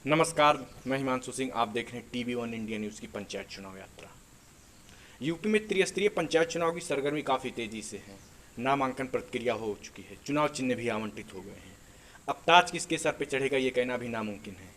नमस्कार, मैं हिमांशु सिंह। आप देख रहे हैं TV1 इंडिया न्यूज़ की पंचायत चुनाव यात्रा। यूपी में त्रिस्तरीय पंचायत चुनाव की सरगर्मी काफ़ी तेज़ी से है। नामांकन प्रक्रिया हो चुकी है, चुनाव चिन्ह भी आवंटित हो गए हैं। अब ताज किसके सर पे चढ़ेगा ये कहना भी नामुमकिन है।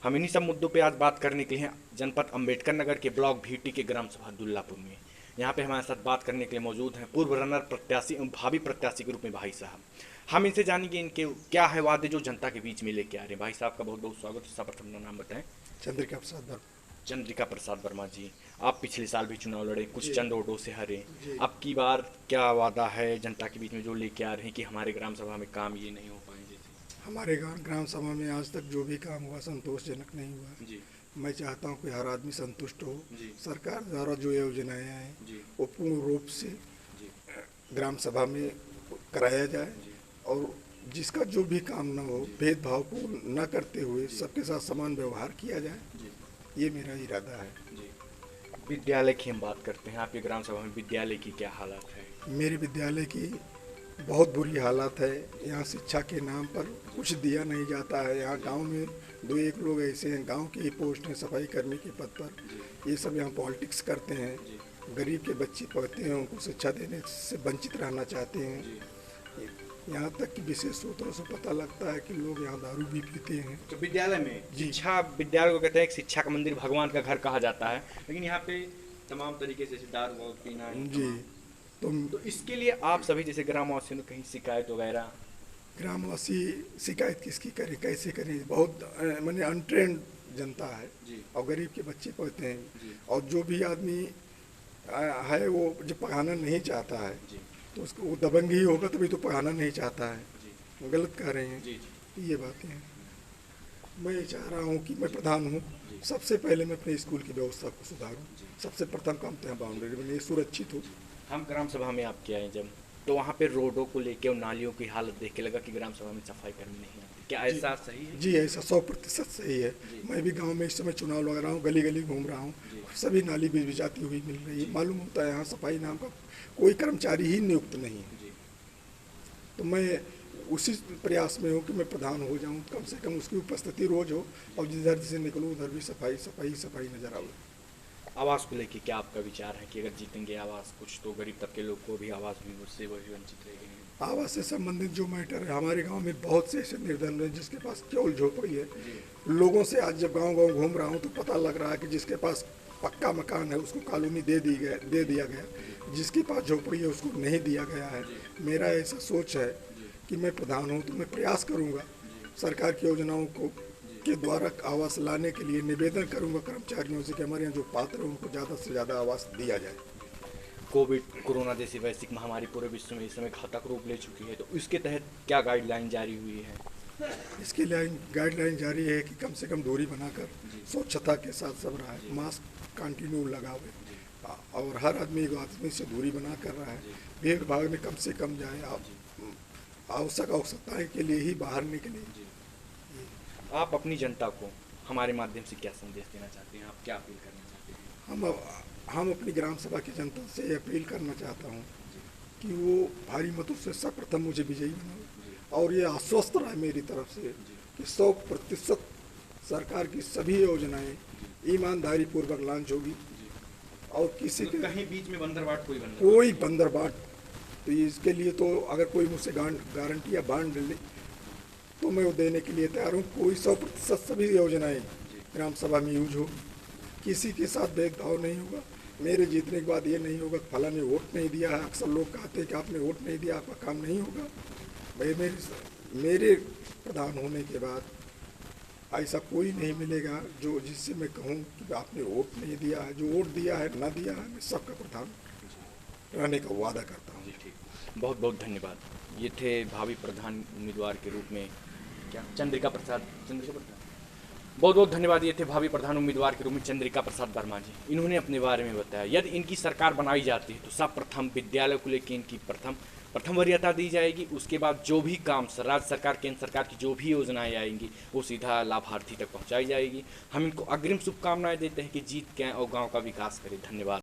हम इन्हीं सब मुद्दों पे आज बात करने के लिए हैं जनपद अम्बेडकर नगर के ब्लॉक भीटी के ग्राम सभा दुल्लापुर में। यहाँ पे हमारे साथ बात करने के लिए मौजूद हैं पूर्व रनर प्रत्याशी एवं भावी प्रत्याशी के रूप में भाई साहब। हम इनसे जानेंगे इनके क्या है वादे जो जनता के बीच में लेके आ रहे हैं। भाई साहब का बहुत बहुत स्वागत है। सर्वप्रथम अपना नाम बताएं। चंद्रिका प्रसाद वर्मा। चंद्रिका प्रसाद वर्मा जी, आप पिछले साल भी चुनाव लड़े, कुछ जी। चंद वोटों से हारे। जी। अब की बार क्या वादा है जनता के बीच में जो लेके आ रहे हैं कि हमारे ग्राम सभा में काम ये नहीं हो पाए जैसे? हमारे ग्राम सभा में आज तक जो भी काम हुआ संतोषजनक नहीं हुआ। जी मैं चाहता हूँ कि हर आदमी संतुष्ट हो। जी सरकार द्वारा जो योजनाएं हैं जी वो पूर्ण रूप से जी ग्राम सभा में कराया जाए जी और जिसका जो भी काम न हो जी। भेदभाव को न करते हुए सबके साथ समान व्यवहार किया जाए, जी ये मेरा इरादा है। जी। विद्यालय की हम बात करते हैं, आपके ग्राम सभा में विद्यालय की क्या हालत है? मेरे विद्यालय की बहुत बुरी हालत है। यहाँ शिक्षा के नाम पर कुछ दिया नहीं जाता है। यहाँ गांव में दो एक लोग ऐसे हैं, गांव की ही पोस्ट हैं सफाई कर्मी के पद पर, ये सब यहाँ पॉलिटिक्स करते हैं। गरीब के बच्चे पढ़ते हैं, उनको शिक्षा देने से वंचित रहना चाहते हैं। यहाँ तक कि विशेष सूत्रों से पता लगता है कि लोग यहाँ दारू भी पीते हैं। तो विद्यालय में जी। शिक्षा, विद्यालय को कहते हैं कि शिक्षा का मंदिर, भगवान का घर कहा जाता है, लेकिन यहाँ पे तमाम तरीके से दारू वारू पीना जी। तो इसके लिए आप सभी जैसे ग्रामवासियों ने कहीं शिकायत वगैरह? ग्रामवासी शिकायत किसकी करें, कैसे करें? बहुत माने अनट्रेंड जनता है जी और गरीब के बच्चे पढ़ते हैं। जी और जो भी आदमी है वो जो पढ़ाना नहीं चाहता है जी तो उसको वो दबंग ही होगा, तभी तो पढ़ाना नहीं चाहता है। जी गलत कह रहे हैं जी जी ये बातें हैं। मैं ये चाह रहा हूँ कि मैं प्रधान हूँ, जी। सबसे पहले मैं अपने स्कूल की व्यवस्था को सुधारूँ। जी। सबसे प्रथम काम तो यहाँ बाउंड्री बने, सुरक्षित हो। हम ग्राम सभा में आपके आए जब, तो वहाँ पे रोडों को लेके और नालियों की हालत देख के लगा कि ग्राम सभा में सफाई कर्मी नहीं आती। क्या जी। ऐसा सही है? जी ऐसा 100% सही है। जी। मैं भी गांव में इस समय चुनाव लगा रहा हूँ, गली गली घूम रहा हूँ, जी। सभी नाली बिजाती हुई मिल रही है। जी। मालूम होता है यहाँ सफाई नाम का कोई कर्मचारी ही नियुक्त नहीं है। जी तो मैं उसी प्रयास में हूँ कि मैं प्रधान हो जाऊँ, कम से कम उसकी उपस्थिति रोज हो और जिधर से निकलूँ उधर भी सफाई सफाई सफाई नजर आवे। आवास को लेके क्या आपका विचार है कि अगर जीतेंगे आवास, कुछ तो गरीब तबके लोग को भी आवास भी उससे वो भी वंचित रह गए हैं? आवास से संबंधित जो मैटर है, हमारे गांव में बहुत से ऐसे निर्धन हैं जिसके पास केवल झोपड़ी है। जी लोगों से आज जब गांव गांव घूम रहा हूं तो पता लग रहा है कि जिसके पास पक्का मकान है उसको कॉलोनी दे दिया गया, जिसके पास झोपड़ी है उसको नहीं दिया गया है। मेरा ऐसा सोच है कि मैं प्रधान हूं तो मैं प्रयास करूंगा सरकार की योजनाओं को के द्वारा आवास लाने के लिए निवेदन करूंगा कर्मचारियों से कि हमारे यहाँ जो पात्र हैं उनको ज़्यादा से ज़्यादा आवास दिया जाए। कोविड कोरोना जैसी वैश्विक महामारी पूरे विश्व में इस समय घातक रूप ले चुकी है, तो इसके तहत क्या गाइडलाइन जारी हुई है? इसके लिए गाइडलाइन जारी है कि कम से कम दूरी बनाकर स्वच्छता के साथ सब रहा है, मास्क कंटिन्यू लगावे और हर आदमी एक आदमी से दूरी बना कर रहा है। भीड़ भाड़ में कम से कम जाए, आप आवश्यकताएं के लिए ही बाहर निकले। आप अपनी जनता को हमारे माध्यम से क्या संदेश देना चाहते हैं? आप क्या अपील करना चाहते हैं? हम अपनी ग्राम सभा की जनता से अपील करना चाहता हूँ कि वो भारी मतों से सर्वप्रथम मुझे विजयी बनाओ और ये आश्वस्त रहे मेरी तरफ से कि 100% सरकार की सभी योजनाएं ईमानदारी पूर्वक लॉन्च होगी और किसी के कहीं बीच में बंदरबाट कोई बंदरबाट। तो इसके लिए तो अगर कोई मुझसे गारंटी या बांड ले तो मैं वो देने के लिए तैयार हूँ। कोई 100% सभी योजनाएं ग्राम सभा में यूज होगी, किसी के साथ भेदभाव नहीं होगा। मेरे जीतने के बाद ये नहीं होगा फला ने वोट नहीं दिया है। अक्सर लोग कहते हैं कि आपने वोट नहीं दिया, आपका काम नहीं होगा। भाई मेरे प्रधान होने के बाद ऐसा कोई नहीं मिलेगा जो जिससे मैं कहूँ कि आपने वोट नहीं दिया है। जो वोट दिया है ना दिया है, मैं सबका प्रधान रहने का वादा करता हूँ। जी ठीक, बहुत बहुत धन्यवाद। ये थे भावी प्रधान उम्मीदवार के रूप में क्या चंद्रिका प्रसाद बहुत बहुत धन्यवाद। ये थे भावी प्रधान उम्मीदवार के रूप में चंद्रिका प्रसाद वर्मा जी। इन्होंने अपने बारे में बताया यदि इनकी सरकार बनाई जाती है तो सर्वप्रथम विद्यालय को लेकर इनकी प्रथम वरीयता दी जाएगी। उसके बाद जो भी काम राज्य सरकार केंद्र सरकार की जो भी योजनाएं आएंगी वो सीधा लाभार्थी तक पहुंचाई जाएगी। हम इनको अग्रिम शुभकामनाएं देते हैं कि जीत के और गाँव का विकास करें। धन्यवाद।